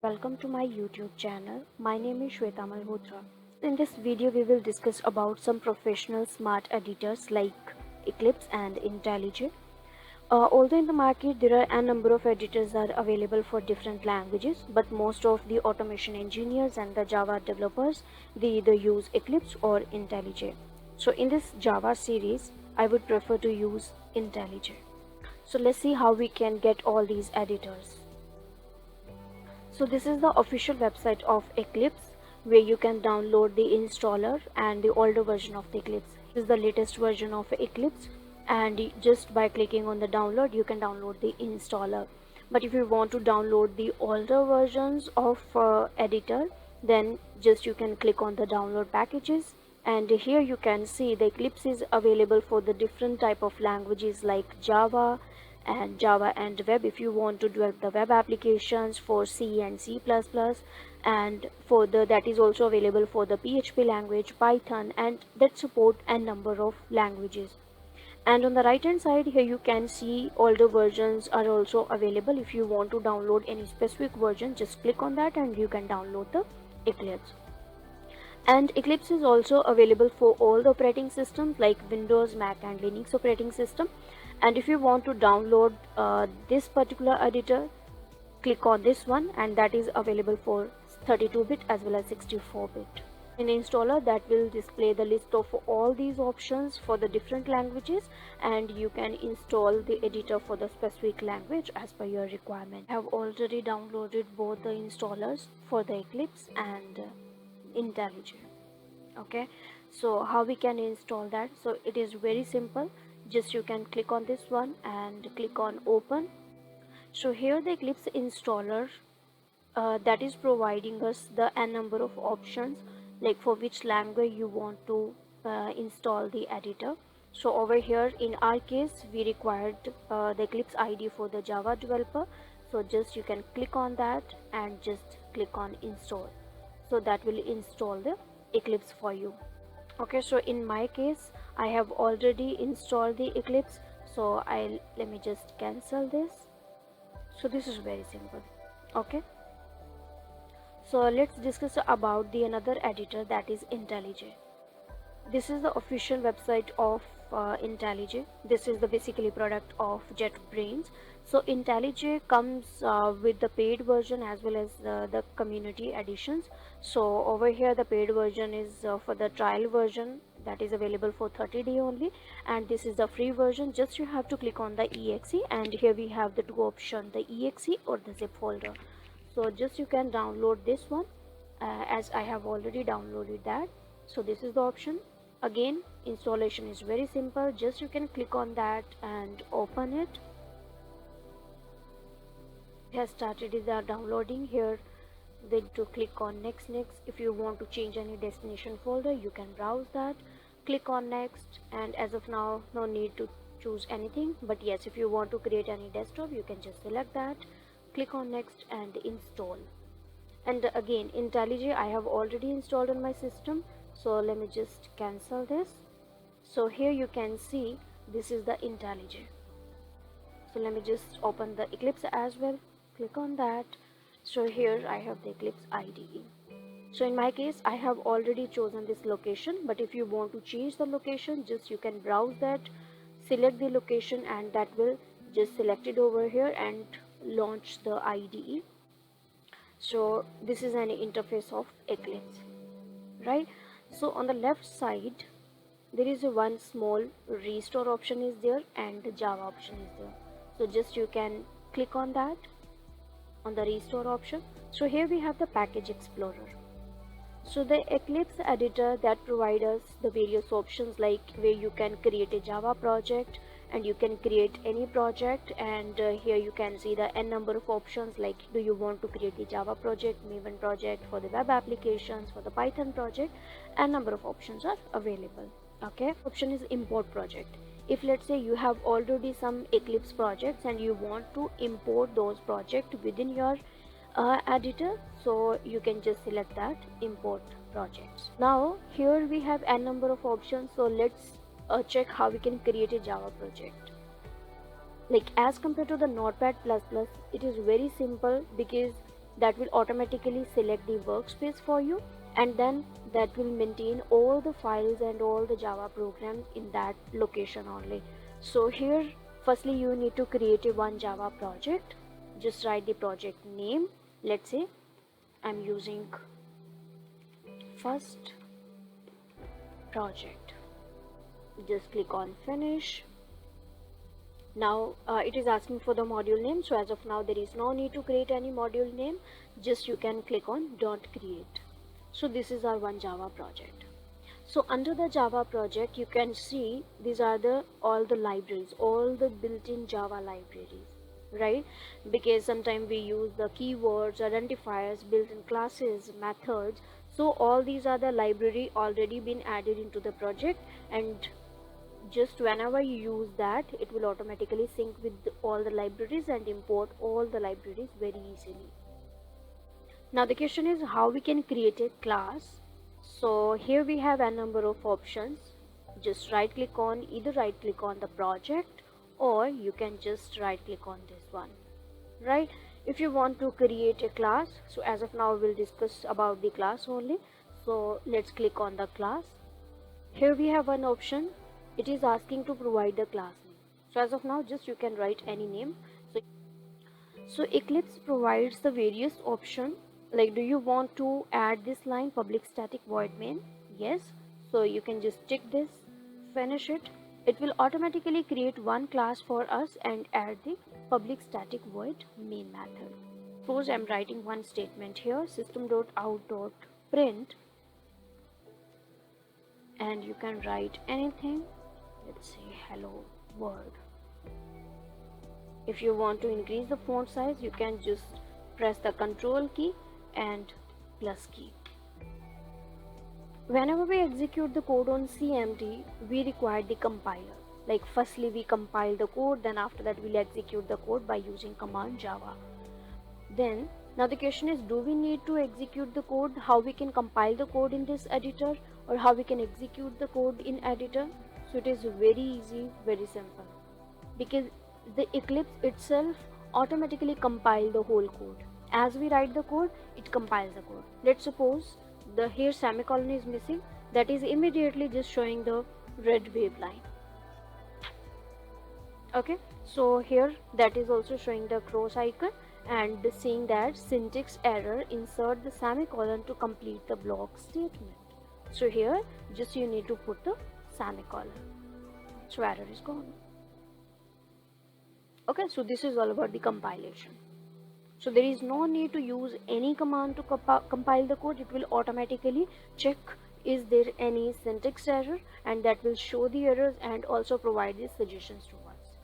Welcome to my YouTube channel. My name is Shaveta Malhotra. In this video, we will discuss about some professional smart editors like Eclipse and Intellij. Although in the market there are a number of editors are available for different languages, but most of the automation engineers and the Java developers they either use Eclipse or Intellij. So in this Java series, I would prefer to use Intellij. So let's see how we can get all these editors. So this is the official website of Eclipse where you can download the installer and the older version of the Eclipse. This is the latest version of Eclipse, and just by clicking on the download you can download the installer. But if you want to download the older versions of editor, then just you can click on the download packages, and here you can see the Eclipse is available for the different type of languages like Java and web. If you want to develop the web applications for C and C++, and for the that is also available for the PHP language, Python, and that support a number of languages. And on the right hand side here you can see older versions are also available. If you want to download any specific version, just click on that and you can download the Eclipse. And Eclipse is also available for all the operating systems like Windows, Mac and Linux operating system. And if you want to download this particular editor, click on this one, and that is available for 32-bit as well as 64-bit. In installer, that will display the list of all these options for the different languages, and you can install the editor for the specific language as per your requirement. I have already downloaded both the installers for the Eclipse and Intellij. Okay, so how we can install that? So it is very simple. Just you can click on this one and click on open. So here the Eclipse installer that is providing us the n number of options, like for which language you want to install the editor. So over here in our case we required the Eclipse ID for the Java developer, so just you can click on that and just click on install. So that will install the Eclipse for you. Okay, so in my case I have already installed the Eclipse, so let me just cancel this. So this is very simple. Okay, so let's discuss about the another editor, that is Intellij. This is the official website of Intellij. This is the basically product of JetBrains. So Intellij comes with the paid version as well as the community editions. So over here the paid version is for the trial version, that is available for 30 days only, and this is the free version. Just you have to click on the exe, and here we have the two options, the exe or the zip folder. So just you can download this one as I have already downloaded that. So this is the option. Again, installation is very simple. Just you can click on that and open it. It has started is downloading. Here then to click on next. If you want to change any destination folder, you can browse that, click on next, and as of now no need to choose anything, but yes, if you want to create any desktop you can just select that, click on next and install. And again, Intellij I have already installed on my system, so let me just cancel this. So here you can see this is the Intellij. So let me just open the Eclipse as well, click on that. So here I have the Eclipse IDE. So in my case I have already chosen this location, but if you want to change the location, just you can browse that, select the location, and that will just select it over here and launch the IDE. So this is an interface of Eclipse, right? So on the left side there is a one small restore option is there and the Java option is there. So just you can click on that, on the restore option. So here we have the package explorer. So the Eclipse editor that provides us the various options, like where you can create a Java project and you can create any project, and here you can see the n number of options, like do you want to create the Java project, Maven project, for the web applications, for the Python project, and number of options are available. Okay, option is import project. If let's say you have already some Eclipse projects and you want to import those projects within your editor, so you can just select that import projects. Now here we have n number of options, so let's check how we can create a Java project. Like as compared to the Notepad++, it is very simple because that will automatically select the workspace for you, and then that will maintain all the files and all the Java programs in that location only. So here firstly you need to create a one Java project. Just write the project name. Let's say I'm using first project. Just click on finish. Now it is asking for the module name, so as of now there is no need to create any module name, just you can click on don't create. So this is our one Java project. So under the Java project you can see these are all the libraries, all the built-in Java libraries, right? Because sometimes we use the keywords, identifiers, built-in classes, methods. So all these are the library already been added into the project, and just whenever you use that, it will automatically sync with all the libraries and import all the libraries very easily. Now the question is how we can create a class. So here we have a number of options. Just either right click on the project, or you can just right click on this one, right? If you want to create a class, so as of now we'll discuss about the class only. So let's click on the class. Here we have one option. It is asking to provide the class name. So as of now just you can write any name. So Eclipse provides the various option, like do you want to add this line public static void main? Yes. So you can just tick this, finish it. It will automatically create one class for us and add the public static void main method. Suppose I'm writing one statement here, system.out.print, and you can write anything. Let's say hello world. If you want to increase the font size, you can just press the control key and plus key. Whenever we execute the code on CMD, we require the compiler. Like firstly we compile the code, then after that we'll execute the code by using command Java. Then now the question is, do we need to execute the code? How we can compile the code in this editor, or how we can execute the code in editor? So it is very easy, very simple, because the Eclipse itself automatically compile the whole code. As we write the code, it compiles the code. Let's suppose the here semicolon is missing, that is immediately just showing the red wave line. Okay, so here that is also showing the cross icon and saying that syntax error, insert the semicolon to complete the block statement. So here just you need to put the semicolon, so error is gone. Okay, so this is all about the compilation. So there is no need to use any command to compile the code. It will automatically check is there any syntax error, and that will show the errors and also provide the suggestions to us.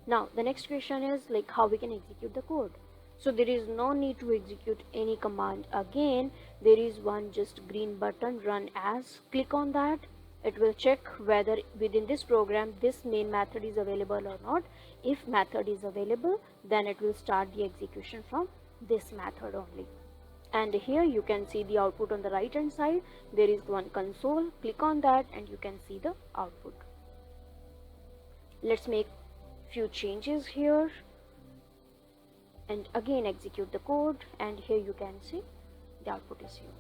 Now the next question is like how we can execute the code. So there is no need to execute any command again. There is one just green button, run as. Click on that. It will check whether within this program this main method is available or not. If method is available, then it will start the execution from this method only. And here you can see the output on the right hand side. There is one console. Click on that and you can see the output. Let's make few changes here and again execute the code, and here you can see the output is here.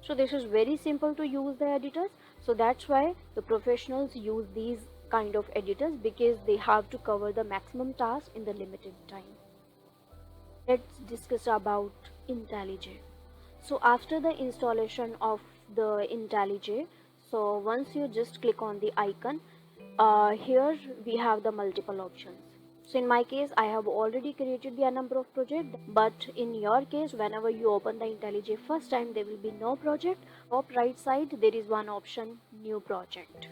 So this is very simple to use the editors. So that's why the professionals use these kind of editors, because they have to cover the maximum task in the limited time. Let's discuss about Intellij. So after the installation of the Intellij, so once you just click on the icon, here we have the multiple options. So in my case, I have already created the number of projects, but in your case, whenever you open the Intellij first time, there will be no project. Top right side, there is one option, new project.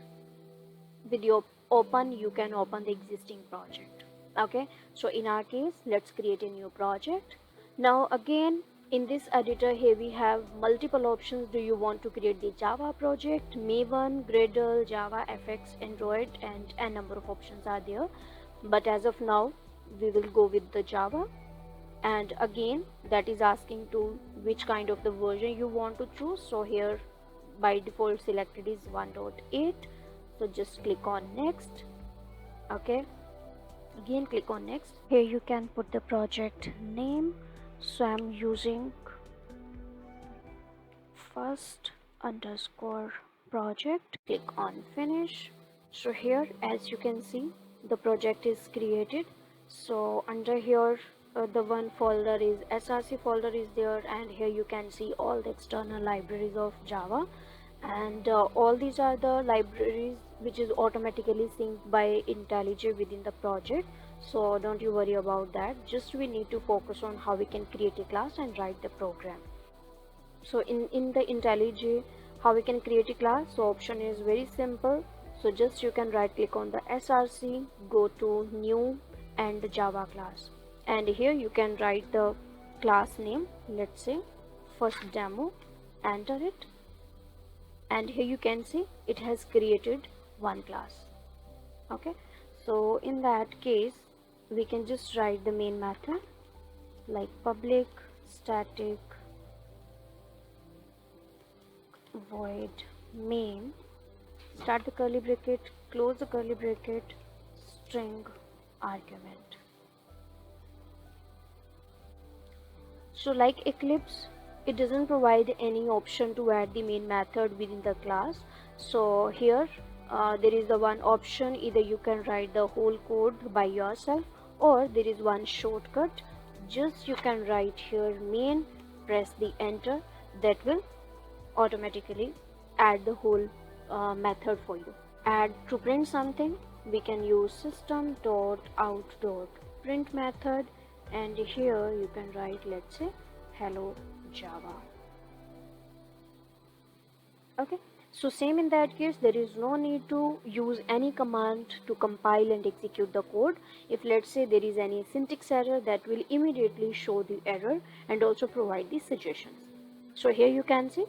With your open, you can open the existing project. Okay, so in our case, let's create a new project. Now again, in this editor here we have multiple options. Do you want to create the Java project, Maven, Gradle, Java, FX, Android, and a number of options are there. But as of now, we will go with the Java. And again, that is asking to which kind of the version you want to choose. So here by default selected is 1.8. So just click on next. Okay, again click on next. Here you can put the project name. So I'm using first underscore project, click on finish. So here, as you can see, the project is created. So under here, the one folder is src folder is there, and here you can see all the external libraries of Java, and all these are the libraries which is automatically synced by IntelliJ within the project. So don't you worry about that, just we need to focus on how we can create a class and write the program. So in the IntelliJ, how we can create a class, so option is very simple. So just you can right click on the src, go to new and the Java class, and here you can write the class name, let's say first demo, enter it, and here you can see it has created one class. Okay, so in that case we can just write the main method like public static void main, start the curly bracket, close the curly bracket, string argument. So like Eclipse, it doesn't provide any option to add the main method within the class. So here there is the one option, either you can write the whole code by yourself, or there is one shortcut, just you can write here main, press the enter, that will automatically add the whole method for you. Add to print something, we can use system.out.print method, and here you can write, let's say hello Java. Okay, so same in that case, there is no need to use any command to compile and execute the code. If let's say there is any syntax error, that will immediately show the error and also provide the suggestions. So here you can see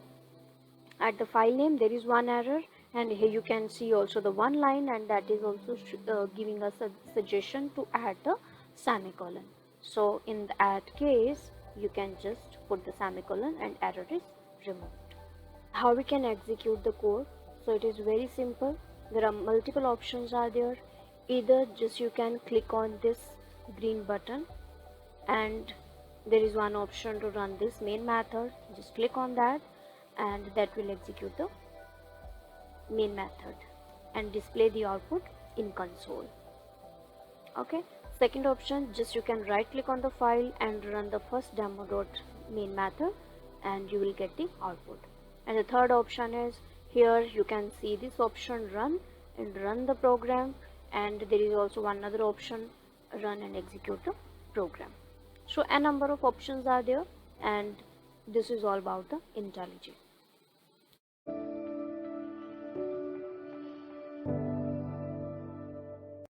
at the file name there is one error, and here you can see also the one line, and that is also giving us a suggestion to add the semicolon. So in that case you can just put the semicolon and error is removed. How we can execute the code, so it is very simple. There are multiple options are there. Either just you can click on this green button, and there is one option to run this main method, just click on that, and that will execute the main method and display the output in console. Okay, second option, just you can right click on the file and run the first demo.main method, and you will get the output. And the third option is, here you can see this option, run and run the program, and there is also one other option, run and execute the program. So a number of options are there, and this is all about the IntelliJ.